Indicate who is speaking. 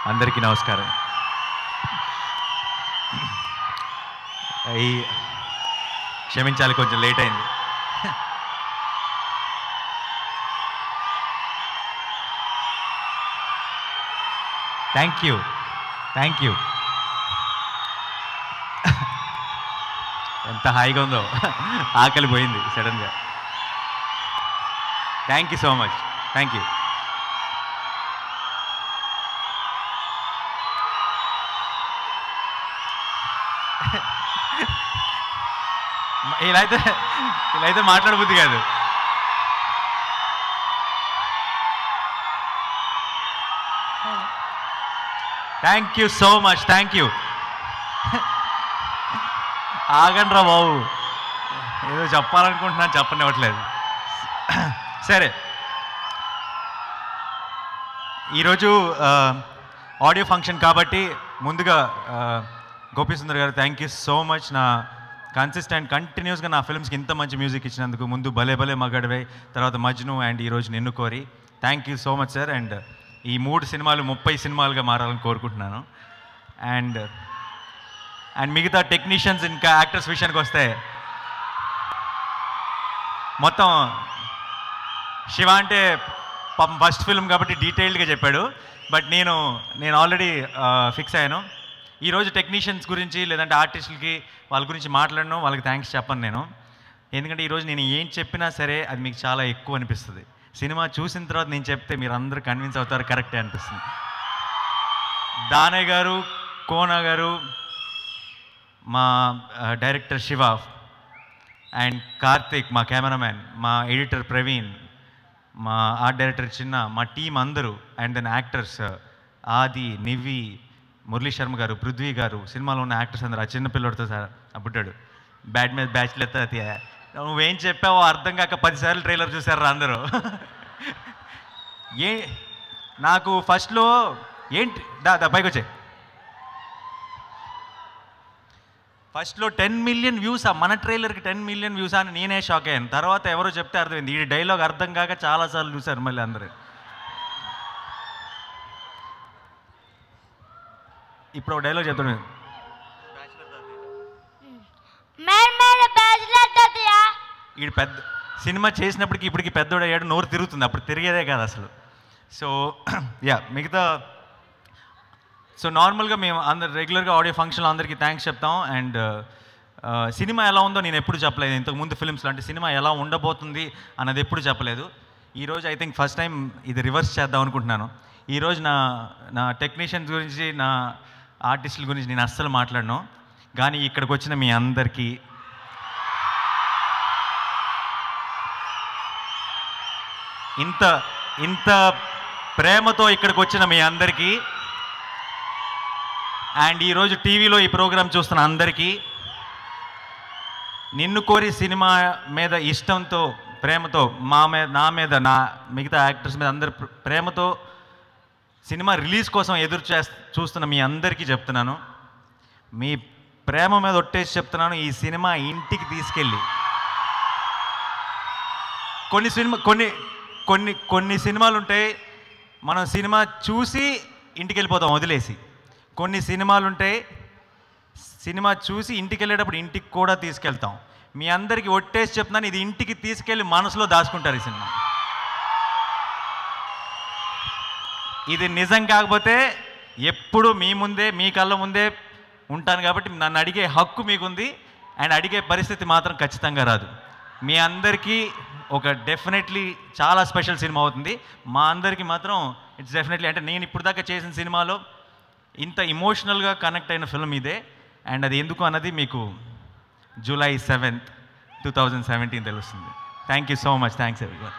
Speaker 1: అందరికీ నమస్కారం. క్షమించాలి, కొంచెం లేట్ అయింది. Thank you. ఎంత హాయిగా ఉందో, ఆకలి పోయింది సడన్గా. Thank you so much. Thank you. ఇలా అయితే మాట్లాడబుద్ది కాదు. Thank you so much. Thank you. ఆగండ్రా బాబు, ఏదో చెప్పాలనుకుంటున్నాను, చెప్పనివ్వట్లేదు. సరే, ఈరోజు ఆడియో ఫంక్షన్ కాబట్టి ముందుగా గోపీసుందర్ గారు థ్యాంక్ యూ సో మచ్. నా కంటిన్యూస్గా నా ఫిల్మ్స్కి ఇంత మంచి మ్యూజిక్ ఇచ్చినందుకు. ముందు భలే భలే మగాడివే, తర్వాత మజ్ను, అండ్ ఈరోజు నిన్ను కోరి. Thank you so much sir. And ఈ 3 సినిమాలు 30 సినిమాలుగా మారాలని కోరుకుంటున్నాను. అండ్ మిగతా టెక్నీషియన్స్ ఇంకా యాక్టర్స్ విషయానికి వస్తే, మొత్తం శివ అంటే పాపం ఫస్ట్ ఫిల్మ్ కాబట్టి డీటెయిల్డ్గా చెప్పాడు. బట్ నేను ఆల్రెడీ ఫిక్స్ అయ్యాను. ఈరోజు టెక్నీషియన్స్ గురించి లేదంటే ఆర్టిస్టులకి వాళ్ళ గురించి మాట్లాడను, వాళ్ళకి థ్యాంక్స్ చెప్పను నేను. ఎందుకంటే ఈరోజు నేను ఏం చెప్పినా సరే అది మీకు చాలా ఎక్కువ అనిపిస్తుంది. సినిమా చూసిన తర్వాత నేను చెప్తే మీరు అందరూ కన్విన్స్ అవుతారు, కరెక్టే అనిపిస్తుంది. దానయ్య గారు, కోన గారు, మా డైరెక్టర్ శివ, అండ్ కార్తిక్ మా కెమెరామ్యాన్, మా ఎడిటర్ ప్రవీణ్, మా ఆర్ట్ డైరెక్టర్ చిన్న, మా టీం అందరూ, అండ్ దెన్ యాక్టర్స్ ఆది, నివి, మురళీ శర్మ గారు, పృథ్వీ గారు, సినిమాలో ఉన్న యాక్టర్స్ అందరూ. ఆ చిన్న పిల్లడితో సార్ అబ్బుడ్డాడు, బ్యాట్ మీద బ్యాచ్లు ఎత్తాతి. నువ్వేం చెప్పావో అర్థం కాక 10 సార్లు ట్రైలర్ చూసారు అందరూ. నాకు ఫస్ట్లో ఏంటి పైకి వచ్చాయి, ఫస్ట్లో 10 మిలియన్ వ్యూసా, మన ట్రైలర్కి 10 మిలియన్ వ్యూసా అని నేనే షాక్ అయ్యాను. తర్వాత ఎవరో చెప్తే అర్థమైంది. ఈ డైలాగ్ అర్థం కాక చాలాసార్లు చూశారు మళ్ళీ అందరూ. ఇప్పుడు ఒక డైలాగ్ చెప్తాను. ఈడు పెద్ద సినిమా చేసినప్పటికి ఇప్పటికి పెద్దోడు అయ్యాడు, నోరు తిరుగుతుంది. అప్పుడు తిరిగేదే కాదు అసలు. సో మిగతా నార్మల్గా మేము అందరు రెగ్యులర్గా ఆడియో ఫంక్షన్లో అందరికీ థ్యాంక్స్ చెప్తాం. అండ్ సినిమా ఎలా ఉందో నేను ఎప్పుడు చెప్పలేదు. ఇంతకుముందు ఫిల్మ్స్లో అంటే సినిమా ఎలా ఉండబోతుంది అన్నది ఎప్పుడు చెప్పలేదు. ఈరోజు ఐ థింక్ ఫస్ట్ టైం ఇది రివర్స్ చేద్దాం అనుకుంటున్నాను. ఈరోజు నా టెక్నీషియన్స్ గురించి, నా ఆర్టిస్టుల గురించి నేను అస్సలు మాట్లాడను. కానీ ఇక్కడికి వచ్చిన మీ అందరికీ, ఇంత ప్రేమతో ఇక్కడికి వచ్చిన మీ అందరికీ, అండ్ ఈరోజు టీవీలో ఈ ప్రోగ్రాం చూస్తున్న అందరికీ, నిన్ను కోరి సినిమా మీద ఇష్టంతో, ప్రేమతో నా మీద నా మిగతా యాక్టర్స్ మీద అందరి ప్రేమతో సినిమా రిలీజ్ కోసం చూస్తున్న మీ అందరికీ చెప్తున్నాను, మీ ప్రేమ మీద ఒట్టేసి చెప్తున్నాను, ఈ సినిమా ఇంటికి తీసుకెళ్ళి కొన్ని సినిమాలు ఉంటాయి, మనం సినిమా చూసి ఇంటికి వెళ్ళిపోతాం వదిలేసి. కొన్ని సినిమాలు ఉంటాయి, సినిమా చూసి ఇంటికి వెళ్ళేటప్పుడు ఇంటికి కూడా తీసుకెళ్తాం. మీ అందరికీ ఒట్టేసి చెప్తున్నాను, ఇది ఇంటికి తీసుకెళ్ళి మనసులో దాచుకుంటారు ఈ సినిమా. ఇది నిజం కాకపోతే ఎప్పుడు మీ ముందే, మీ కళ్ళ ముందే ఉంటాను కాబట్టి నన్ను అడిగే హక్కు మీకుంది. అండ్ అడిగే పరిస్థితి మాత్రం ఖచ్చితంగా రాదు. మీ అందరికీ ఒక డెఫినెట్లీ చాలా స్పెషల్ సినిమా అవుతుంది. మా అందరికీ మాత్రం ఇట్స్ డెఫినెట్లీ, అంటే నేను ఇప్పుడు దాకా చేసిన సినిమాలో ఇంత ఇమోషనల్గా కనెక్ట్ అయిన ఫిల్మ్ ఇదే. అండ్ అది ఎందుకు అన్నది మీకు July 7th, 2017 తెలుస్తుంది. Thank you so much. Thanks everyone.